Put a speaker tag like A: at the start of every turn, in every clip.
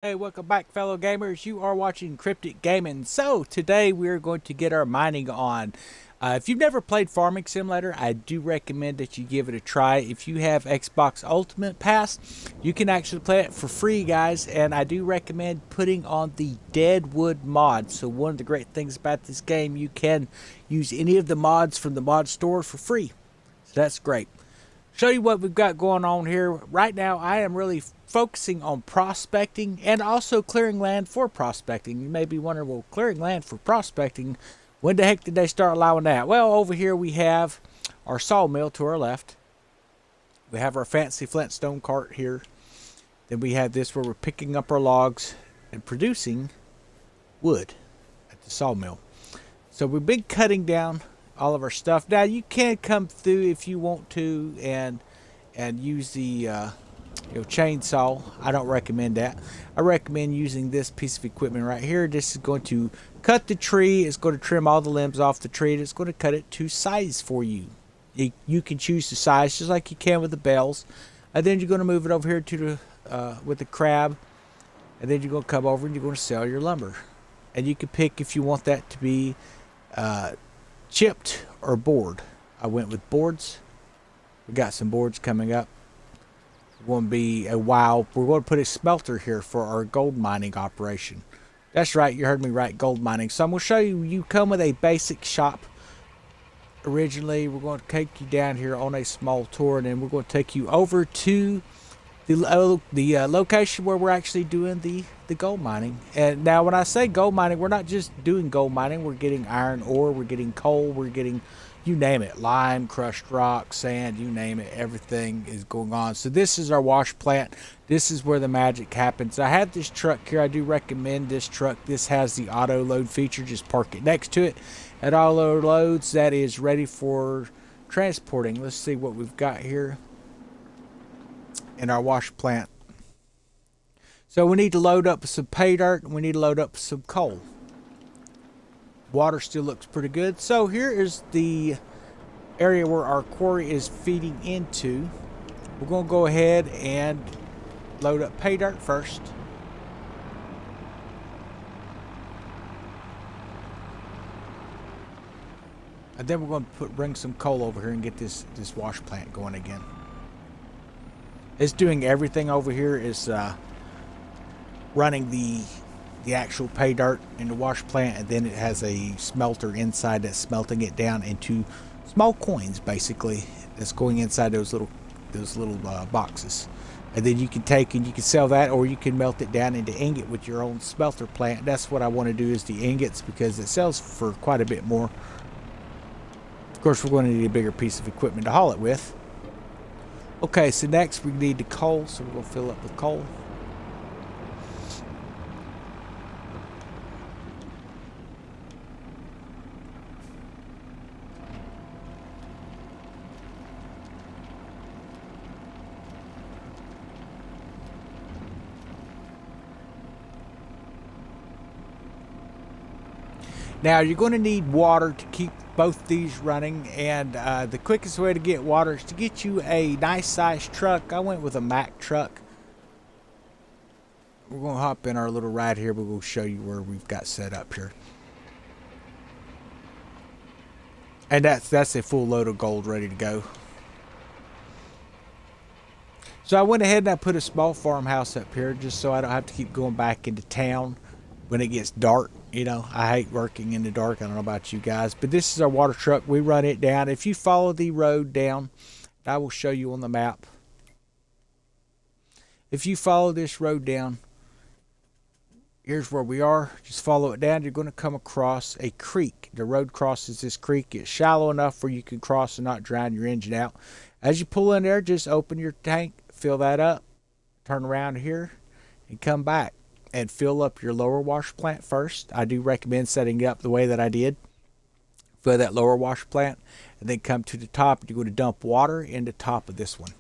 A: Hey, welcome back, fellow gamers. You are watching Cryptic Gaming. So, today we are going to get our mining on. If you've never played Farming Simulator, I do recommend that you give it a try. If you have Xbox Ultimate Pass, you can actually play it for free, guys. And I do recommend putting on the Deadwood mod. So, one of the great things about this game, you can use any of the mods from the mod store for free. So, that's great. Show you what we've got going on here. Right now, I am really focusing on prospecting and also clearing land for prospecting. You may be wondering, well, clearing land for prospecting, when the heck did they start allowing that? Well, over here we have our sawmill to our left. We have our fancy flintstone cart here. Then we have this where we're picking up our logs and producing wood at the sawmill. So we've been cutting down all of our stuff. Now you can come through if you want to and use the chainsaw. I don't recommend that. I recommend using this piece of equipment right here. This is going to cut the tree. It's going to trim all the limbs off the tree. And it's going to cut it to size for you. You can choose the size just like you can with the bells. And then you're going to move it over here to the with the crab. And then you're going to come over and you're going to sell your lumber. And you can pick if you want that to be chipped or board. I went with boards. We got some boards coming up. Going to be a while. We're going to put a smelter here for our gold mining operation. That's right, you heard me right, gold mining. So I'm going to show you, you come with a basic shop. Originally, we're going to take you down here on a small tour, and then we're going to take you over to the location where we're actually doing the gold mining. And now when I say gold mining, we're not just doing gold mining. We're getting iron ore, we're getting coal, we're getting, you name it, lime, crushed rock, sand, you name it, everything is going on. So this is our wash plant. This is where the magic happens. I have this truck here. I do recommend this truck. This has the auto load feature. Just park it next to it. It auto loads. That is ready for transporting. Let's see what we've got here in our wash plant. So we need to load up some pay dirt. We need to load up some coal. Water still looks pretty good. So here is the area where our quarry is feeding into. We're going to go ahead and load up pay dirt first. And then we're going to bring some coal over here and get this wash plant going again. It's doing everything over here. Is running the actual pay dirt in the wash plant, and then it has a smelter inside that's smelting it down into small coins, basically, that's going inside those little boxes. And then you can take and you can sell that, or you can melt it down into ingot with your own smelter plant. That's what I want to do, is the ingots, because it sells for quite a bit more. Of course, we're going to need a bigger piece of equipment to haul it with. Okay, so next we need the coal, so we're going to fill up with coal. Now you're going to need water to keep both these running, and the quickest way to get water is to get you a nice sized truck. I went with a Mack truck. We're going to hop in our little ride here. We're going to show you where we've got set up here. And that's a full load of gold ready to go. So I went ahead and I put a small farmhouse up here just so I don't have to keep going back into town when it gets dark. You know, I hate working in the dark. I don't know about you guys, but this is our water truck. We run it down. If you follow the road down, I will show you on the map. If you follow this road down, here's where we are. Just follow it down. You're going to come across a creek. The road crosses this creek. It's shallow enough where you can cross and not drown your engine out. As you pull in there, just open your tank, fill that up, turn around here, and come back and fill up your lower wash plant first. I do recommend setting it up the way that I did. Fill that lower wash plant, and then come to the top. You're going to dump water in the top of this one.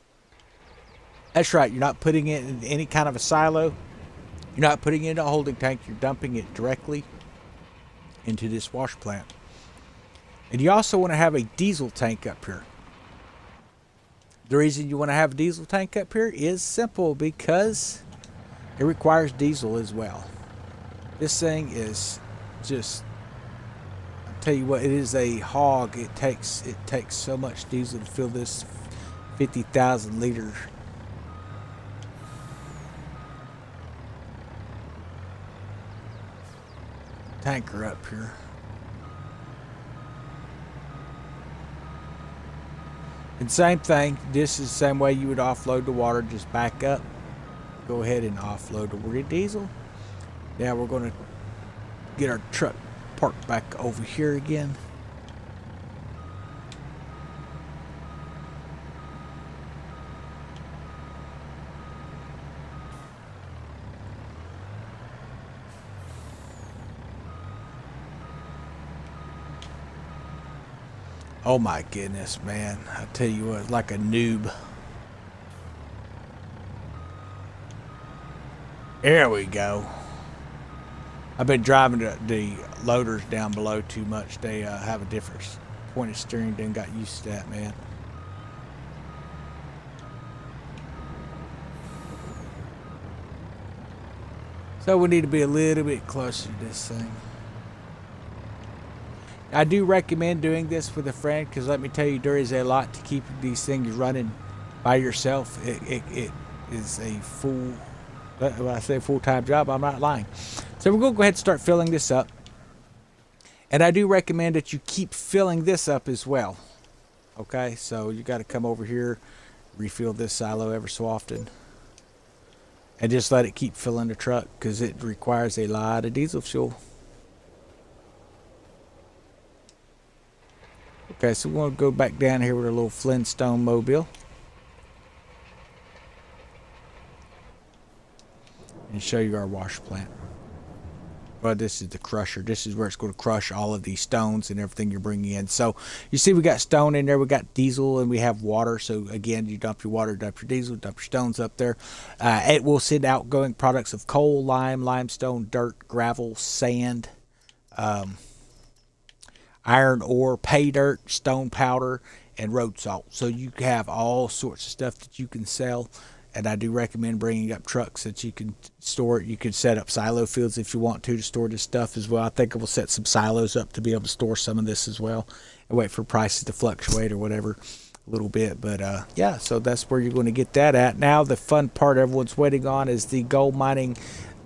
A: That's right. You're not putting it in any kind of a silo. You're not putting it in a holding tank. You're dumping it directly into this wash plant. And you also want to have a diesel tank up here. The reason you want to have a diesel tank up here is simple, because It requires diesel as well. This thing is just, I'll tell you what, it is a hog. It takes so much diesel to fill this 50,000 liter tanker up here. And same thing, this is the same way you would offload the water. Just back up, go ahead and offload the diesel. Now we're going to get our truck parked back over here again. Oh my goodness, man. I tell you what, like a noob. There we go. I've been driving the loaders down below too much. They have a different point of steering. Didn't got used to that, man. So we need to be a little bit closer to this thing. I do recommend doing this with a friend, because let me tell you, there is a lot to keep these things running by yourself. It is a full, when I say full-time job, I'm not lying. So we're going to go ahead and start filling this up. And I do recommend that you keep filling this up as well. Okay, so you got to come over here, refill this silo ever so often. And just let it keep filling the truck, because it requires a lot of diesel fuel. Okay, so we're going to go back down here with our little Flintstone mobile. And show you our wash plant. Well, this is the crusher. This is where it's going to crush all of these stones and everything you're bringing in. So you see we got stone in there, we got diesel, and we have water. So again, you dump your water, dump your diesel, dump your stones up there. It will send outgoing products of coal, lime, limestone, dirt, gravel, sand, iron ore, pay dirt, stone powder, and road salt. So you have all sorts of stuff that you can sell. And I do recommend bringing up trucks that you can store it. You can set up silo fields if you want to store this stuff as well. I think we'll set some silos up to be able to store some of this as well, and wait for prices to fluctuate or whatever a little bit. But yeah, so that's where you're going to get that at. Now the fun part everyone's waiting on is the gold mining.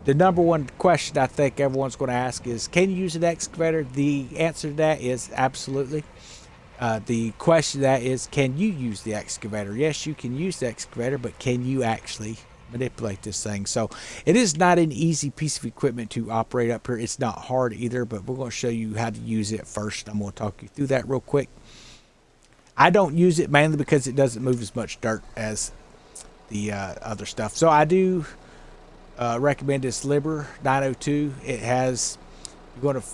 A: The number one question I think everyone's going to ask is, can you use an excavator? The answer to that is absolutely. The question to that is, can you use the excavator? Yes, you can use the excavator, but can you actually manipulate this thing? So it is not an easy piece of equipment to operate up here. It's not hard either, but we're going to show you how to use it first. I'm going to talk you through that real quick. I don't use it mainly because it doesn't move as much dirt as the other stuff. So I do recommend this Liber 902. It has, you're going to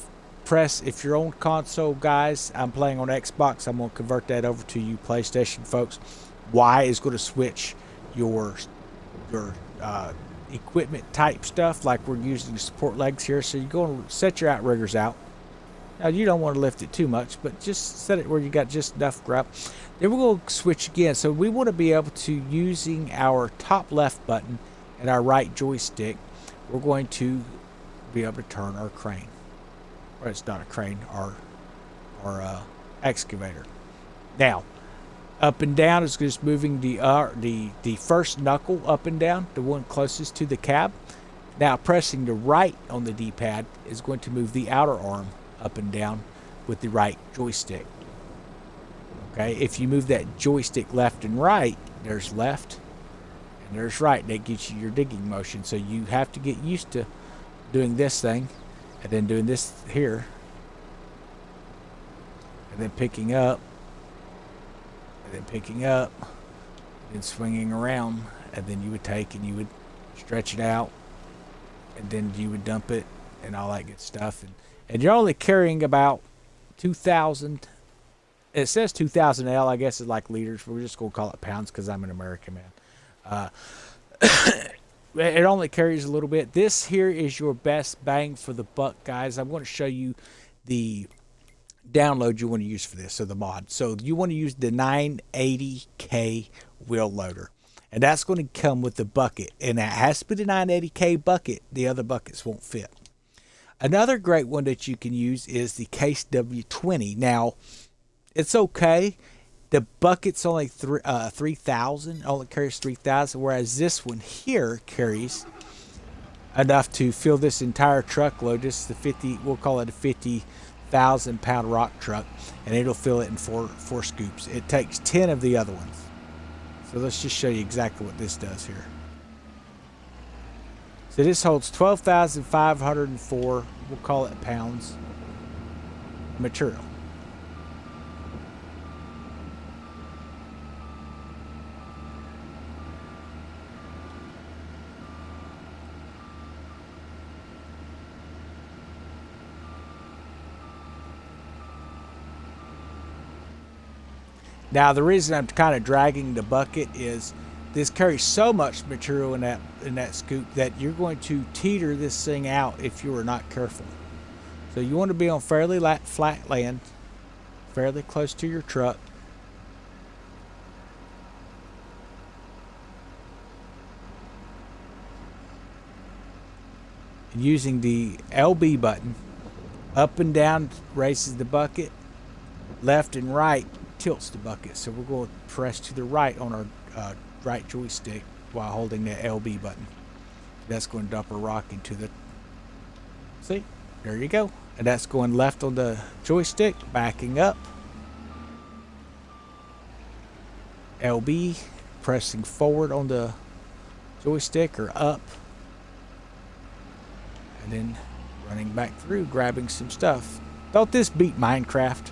A: press, if you're on console, guys, I'm playing on Xbox, I'm going to convert that over to you PlayStation folks. Y is going to switch your equipment type stuff, like we're using the support legs here. So you're going to set your outriggers out. Now you don't want to lift it too much, but just set it where you got just enough grab. Then we're going to switch again. So we want to be able to, using our top left button and our right joystick, we're going to be able to turn our crane. Or it's not a crane, our excavator. Now, up and down is just moving the first knuckle up and down, the one closest to the cab. Now, pressing the right on the D-pad is going to move the outer arm up and down with the right joystick. Okay, if you move that joystick left and right, there's left and there's right. That gives you your digging motion. So you have to get used to doing this thing, and then doing this here, and then picking up, and then picking up, and then swinging around, and then you would take and you would stretch it out, and then you would dump it, and all that good stuff. And you're only carrying about 2,000. It says 2,000 L. I guess it's like liters. We're just gonna call it pounds because I'm an American man. It only carries a little bit. This here is your best bang for the buck, guys. I'm going to show you the download you want to use for this, so the mod. So you want to use the 980K wheel loader. And that's going to come with the bucket. And that has to be the 980K bucket. The other buckets won't fit. Another great one that you can use is the Case W20. Now, it's okay. The bucket's only 3,000. Only carries 3,000. Whereas this one here carries enough to fill this entire truckload. This is the 50. We'll call it a 50,000-pound rock truck, and it'll fill it in four scoops. It takes 10 of the other ones. So let's just show you exactly what this does here. So this holds 12,504, we'll call it pounds, material. Now the reason I'm kind of dragging the bucket is this carries so much material in that scoop that you're going to teeter this thing out if you are not careful. So you want to be on fairly flat land, fairly close to your truck. And using the LB button, up and down raises the bucket, left and right tilts the bucket. So we're going to press to the right on our right joystick while holding the LB button. That's going to dump a rock into the, see, there you go. And that's going left on the joystick, backing up. LB, pressing forward on the joystick or up. And then running back through, grabbing some stuff. Don't this beat Minecraft?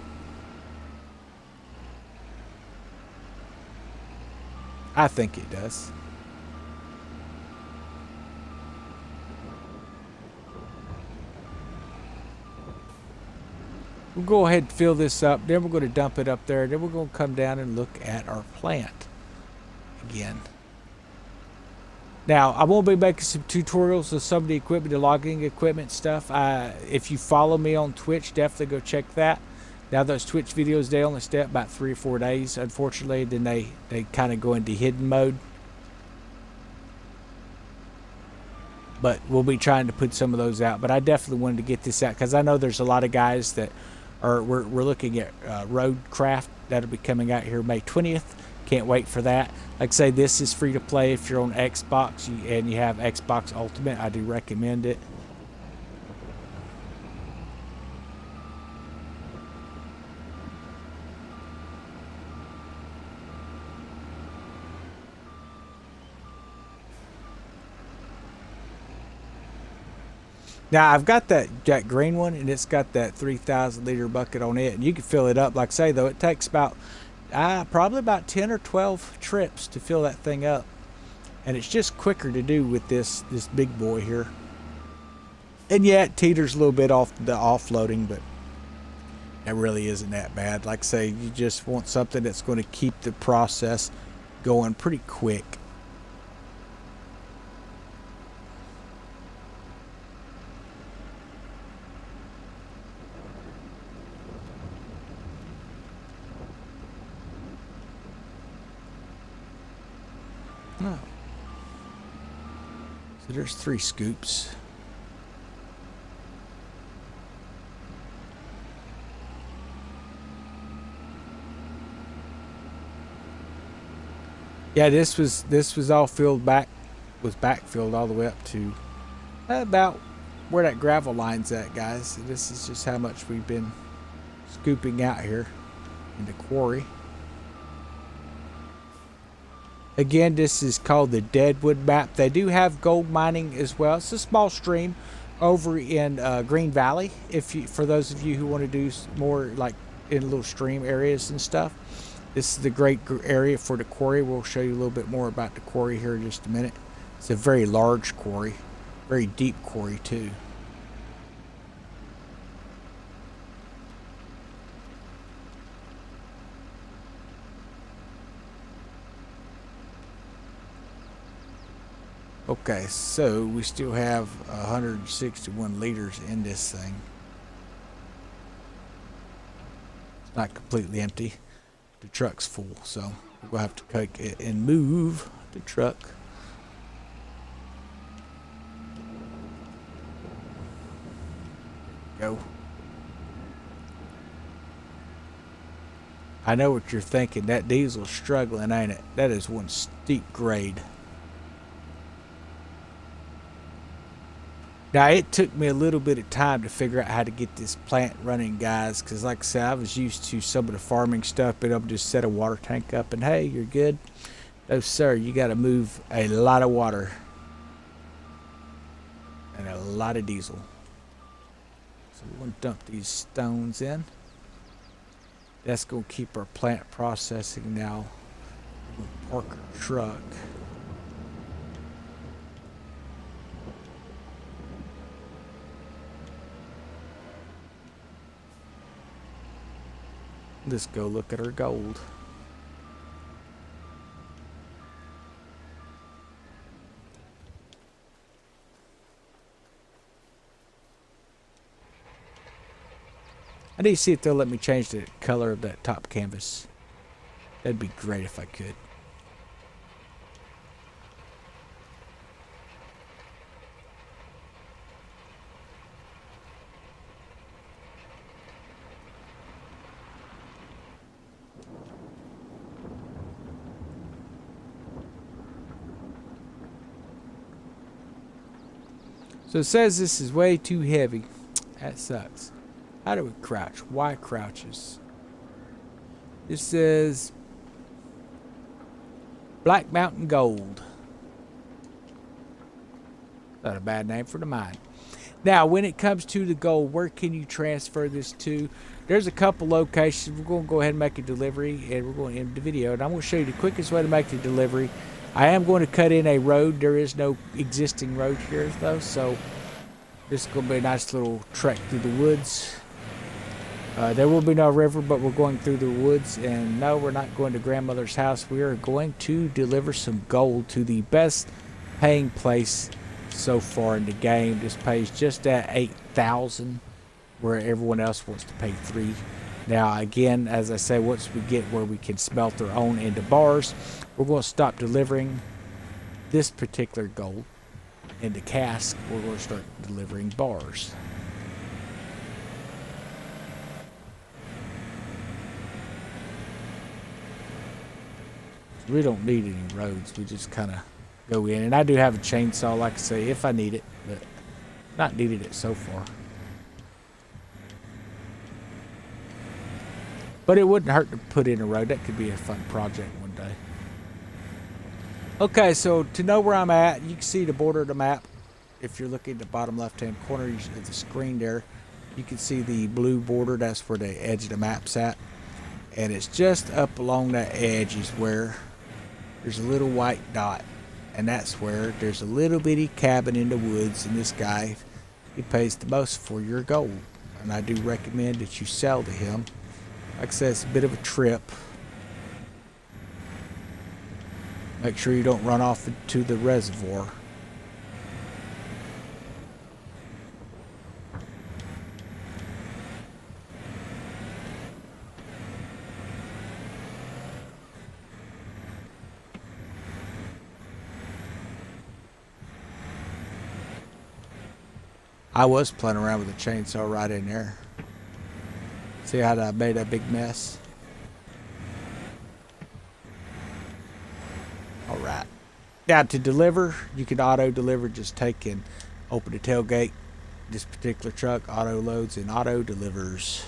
A: I think it does. We'll go ahead and fill this up. Then we're going to dump it up there. Then we're going to come down and look at our plant again. Now, I won't be making some tutorials of some of the equipment, the logging equipment stuff. If you follow me on Twitch, definitely go check that. Now those Twitch videos, they only stay up about 3 or 4 days, unfortunately. Then they kind of go into hidden mode. But we'll be trying to put some of those out. But I definitely wanted to get this out because I know there's a lot of guys that are, we're looking at Roadcraft. That'll be coming out here May 20th. Can't wait for that. Like I say, this is free to play if you're on Xbox and you have Xbox Ultimate. I do recommend it. Now I've got that green one, and it's got that 3,000 liter bucket on it, and you can fill it up. Like I say though, it takes about probably about 10 or 12 trips to fill that thing up, and it's just quicker to do with this big boy here. And yeah, it teeters a little bit off the offloading, but it really isn't that bad. Like I say, you just want something that's going to keep the process going pretty quick. Oh. So there's 3 scoops. Yeah, this was all filled back, was backfilled all the way up to about where that gravel line's at, guys. This is just how much we've been scooping out here in the quarry. Again, this is called the Deadwood map. They do have gold mining as well. It's a small stream over in Green Valley. For those of you who want to do more like in little stream areas and stuff, this is the great area for the quarry. We'll show you a little bit more about the quarry here in just a minute. It's a very large quarry, very deep quarry too. Okay, so we still have 161 liters in this thing. It's not completely empty. The truck's full, so we're going to have to take it and move the truck. Go. I know what you're thinking. That diesel's struggling, ain't it? That is one steep grade. Now, it took me a little bit of time to figure out how to get this plant running, guys, because like I said, I was used to some of the farming stuff, being able to just set a water tank up and, hey, you're good. No, sir, you got to move a lot of water and a lot of diesel. So we're going to dump these stones in. That's going to keep our plant processing now. We'll park our truck. Let's go look at our gold. I need to see if they'll let me change the color of that top canvas. That'd be great if I could. So it says this is way too heavy. That sucks. How do we crouch? Why crouches? This says Black Mountain Gold. Not a bad name for the mine. Now, when it comes to the gold, where can you transfer this to? There's a couple locations. We're going to go ahead and make a delivery, and we're going to end the video. And I'm going to show you the quickest way to make the delivery. I am going to cut in a road. There is no existing road here, though, so this is going to be a nice little trek through the woods. There will be no river, but we're going through the woods, and no, we're not going to grandmother's house. We are going to deliver some gold to the best paying place so far in the game. This pays just at 8,000, where everyone else wants to pay 3. Now, again, as I say, once we get where we can smelt our own into bars, we're going to stop delivering this particular gold into cask. We're going to start delivering bars. We don't need any roads. We just kind of go in. And I do have a chainsaw, like I say, if I need it, but not needed it so far. But it wouldn't hurt to put in a road. That could be a fun project one day. Okay, so to know where I'm at, you can see the border of the map. If you're looking at the bottom left-hand corner of the screen there, you can see the blue border. That's where the edge of the map's at. And it's just up along that edge is where there's a little white dot. And that's where there's a little bitty cabin in the woods. And this guy, he pays the most for your gold. And I do recommend that you sell to him. Like I said, it's a bit of a trip. Make sure you don't run off into the reservoir. I was playing around with a chainsaw right in there. See how I made a big mess? Alright. Now to deliver, you can auto deliver. Just take and open the tailgate. This particular truck auto loads and auto delivers.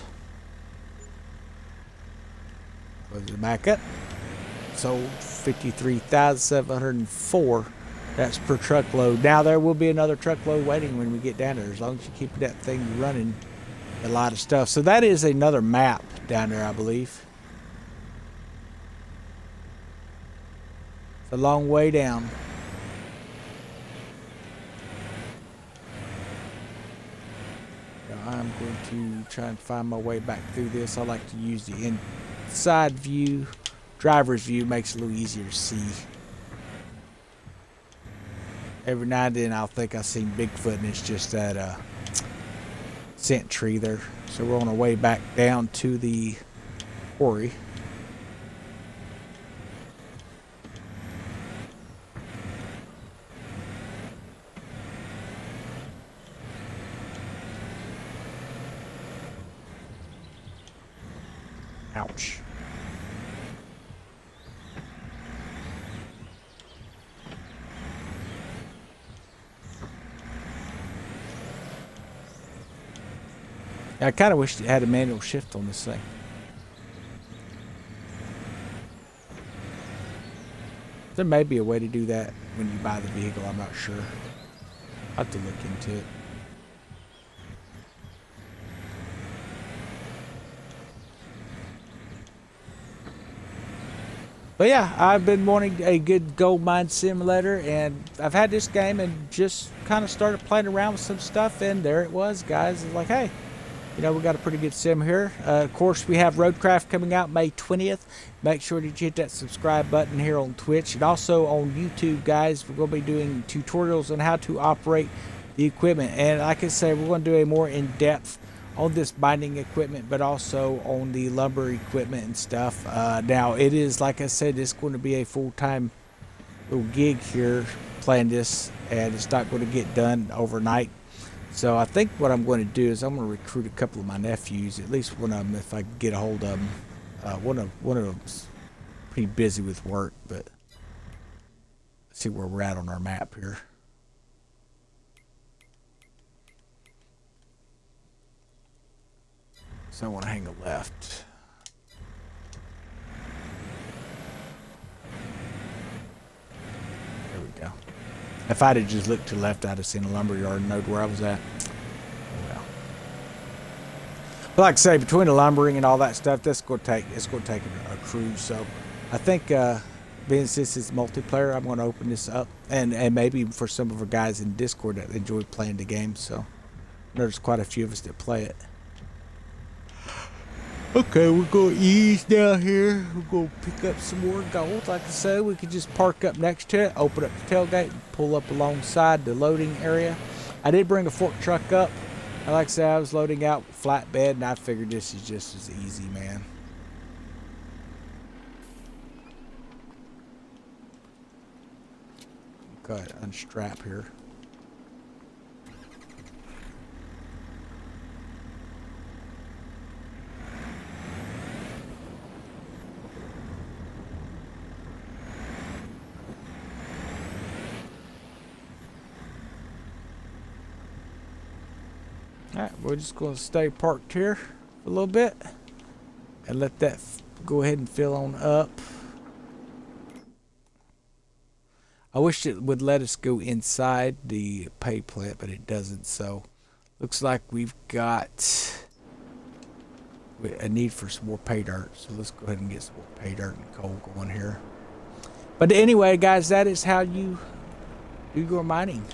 A: Close it back up. Sold 53,704. That's per truckload. Now there will be another truckload waiting when we get down there, as long as you keep that thing running. A lot of stuff. So that is another map down there, I believe. It's a long way down. Now I'm going to try and find my way back through this. I like to use the inside view. Driver's view makes it a little easier to see. Every now and then I'll think I've seen Bigfoot, and it's just that scent tree there. So we're on our way back down to the quarry. Ouch. I kind of wish it had a manual shift on this thing. There may be a way to do that when you buy the vehicle. I'm not sure. I'll have to look into it. But yeah, I've been wanting a good gold mine simulator, and I've had this game and just kind of started playing around with some stuff, and there it was, guys. It's like, hey, you know, we got a pretty good sim here. Of course, we have Roadcraft coming out May 20th. Make sure that you hit that subscribe button here on Twitch and also on YouTube, guys. We're going to be doing tutorials on how to operate the equipment. And like I say, we're going to do a more in-depth on this binding equipment, but also on the lumber equipment and stuff. Now, it is, like I said, it's going to be a full-time little gig here playing this, and it's not going to get done overnight. So I think what I'm going to do is I'm going to recruit a couple of my nephews, at least one of them, if I can get a hold of them. One of them's pretty busy with work, but let's see where we're at on our map here. So I want to hang a left. There we go. If I'd have just looked to the left, I'd have seen a lumberyard and known where I was at. Well. But like I say, between the lumbering and all that stuff, it's going to take a cruise. So I think being since it's multiplayer, I'm going to open this up, and maybe for some of our guys in Discord that enjoy playing the game. So I know there's quite a few of us that play it. Okay, we're going to ease down here. We're going to pick up some more gold. Like I said, we could just park up next to it, open up the tailgate, and pull up alongside the loading area. I did bring a fork truck up. And like I said, I was loading out flatbed, and I figured this is just as easy, man. Go ahead, unstrap here. Alright, we're just going to stay parked here for a little bit and let that go ahead and fill on up. I wish it would let us go inside the pay plant, but it doesn't. So looks like we've got a need for some more pay dirt. So let's go ahead and get some more pay dirt and coal going here. But anyway, guys, that is how you do your mining.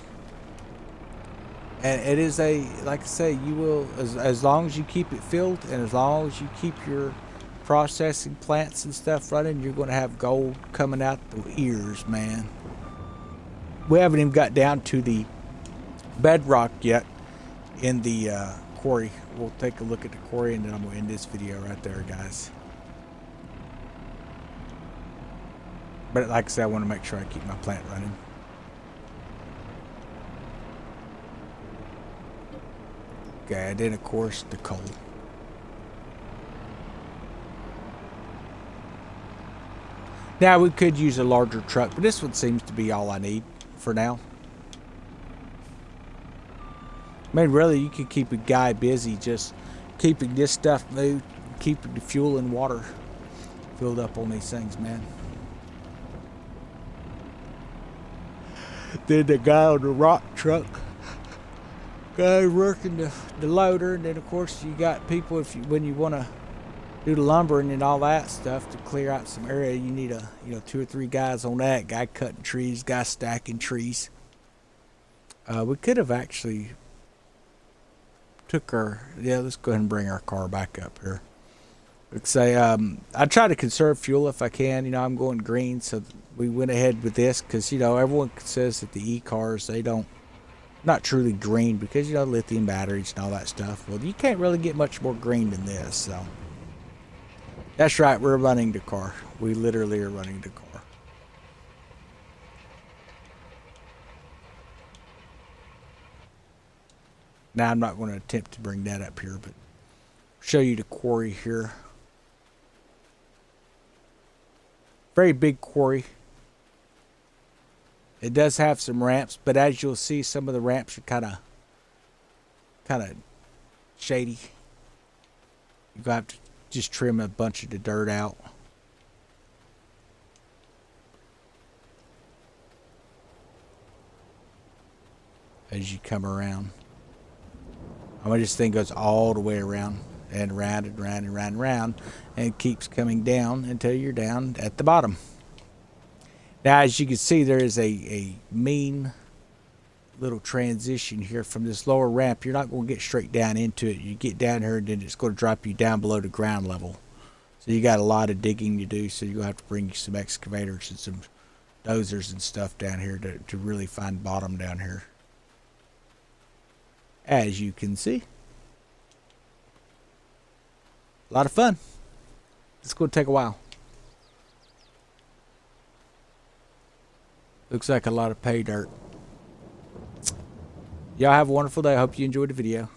A: And it is like I say, you will, as long as you keep it filled and as long as you keep your processing plants and stuff running, you're going to have gold coming out the ears, man. We haven't even got down to the bedrock yet in the quarry. We'll take a look at the quarry, and then I'm going to end this video right there, guys. But like I said, I want to make sure I keep my plant running. Okay, and then of course the coal. Now we could use a larger truck, but this one seems to be all I need for now. I mean, really, you could keep a guy busy just keeping this stuff moved, keeping the fuel and water filled up on these things, man. Then the guy on the rock truck, guy working the loader, and then of course you got people when you want to do the lumbering and all that stuff to clear out some area, you need 2 or 3 guys on that. Guy cutting trees, guy stacking trees. We could have actually let's go ahead and bring our car back up here. Let's say I try to conserve fuel if I can. I'm going green, so we went ahead with this because everyone says that the e-cars, they don't, not truly green because lithium batteries and all that stuff. Well, you can't really get much more green than this. So that's right, we're running the car. We literally are running the car. Now I'm not going to attempt to bring that up here, but show you the quarry here. Very big quarry. It does have some ramps, but as you'll see, some of the ramps are kind of shady. You're gonna have to just trim a bunch of the dirt out. As you come around. I mean, this thing goes all the way around and around and around and around and around, and it keeps coming down until you're down at the bottom. Now, as you can see, there is a mean little transition here from this lower ramp. You're not going to get straight down into it. You get down here and then it's going to drop you down below the ground level. So you got a lot of digging to do, so you're going to have to bring some excavators and some dozers and stuff down here to really find bottom down here. As you can see. A lot of fun. It's going to take a while. Looks like a lot of pay dirt. Y'all have a wonderful day. I hope you enjoyed the video.